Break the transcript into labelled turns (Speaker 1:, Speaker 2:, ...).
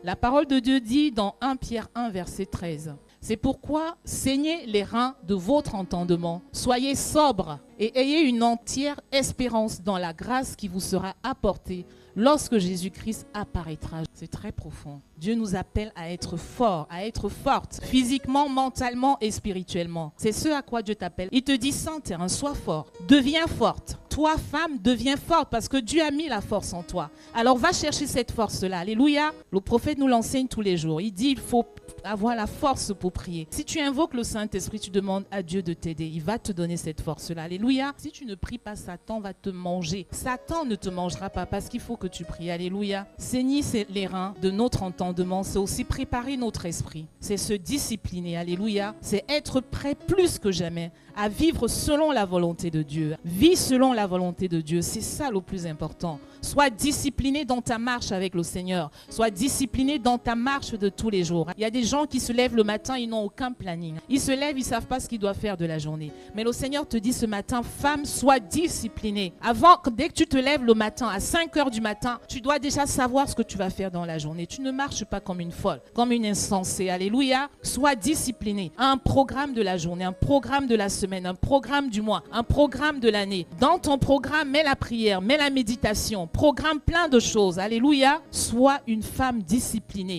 Speaker 1: La parole de Dieu dit dans 1 Pierre 1, verset 13. C'est pourquoi saignez les reins de votre entendement, soyez sobres et ayez une entière espérance dans la grâce qui vous sera apportée lorsque Jésus-Christ apparaîtra. C'est très profond. Dieu nous appelle à être forts, à être fortes, physiquement, mentalement et spirituellement. C'est ce à quoi Dieu t'appelle. Il te dit, sans terrain, sois fort, deviens forte. Toi, femme, deviens forte parce que Dieu a mis la force en toi. Alors va chercher cette force-là. Alléluia. Le prophète nous l'enseigne tous les jours. Il dit, il faut avoir la force pour prier. Si tu invoques le Saint-Esprit, tu demandes à Dieu de t'aider. Il va te donner cette force-là. Alléluia. Si tu ne pries pas, Satan va te manger. Satan ne te mangera pas parce qu'il faut que tu pries. Alléluia. Saigner les reins de notre entendement, c'est aussi préparer notre esprit. C'est se discipliner. Alléluia. C'est être prêt plus que jamais à vivre selon la volonté de Dieu. Vis selon la volonté de Dieu. C'est ça le plus important. Sois discipliné dans ta marche avec le Seigneur. Sois discipliné dans ta marche de tous les jours. Il y a des gens qui se lèvent le matin, ils n'ont aucun planning. Ils se lèvent, ils ne savent pas ce qu'ils doivent faire de la journée. Mais le Seigneur te dit ce matin, femme, sois disciplinée. Dès que tu te lèves le matin, à 5 heures du matin, tu dois déjà savoir ce que tu vas faire dans la journée. Tu ne marches pas comme une folle, comme une insensée. Alléluia. Sois discipliné. Un programme de la journée, un programme de la semaine, un programme du mois, un programme de l'année. Dans ton programme, mets la prière, mets la méditation. Programme plein de choses. Alléluia. Sois une femme disciplinée.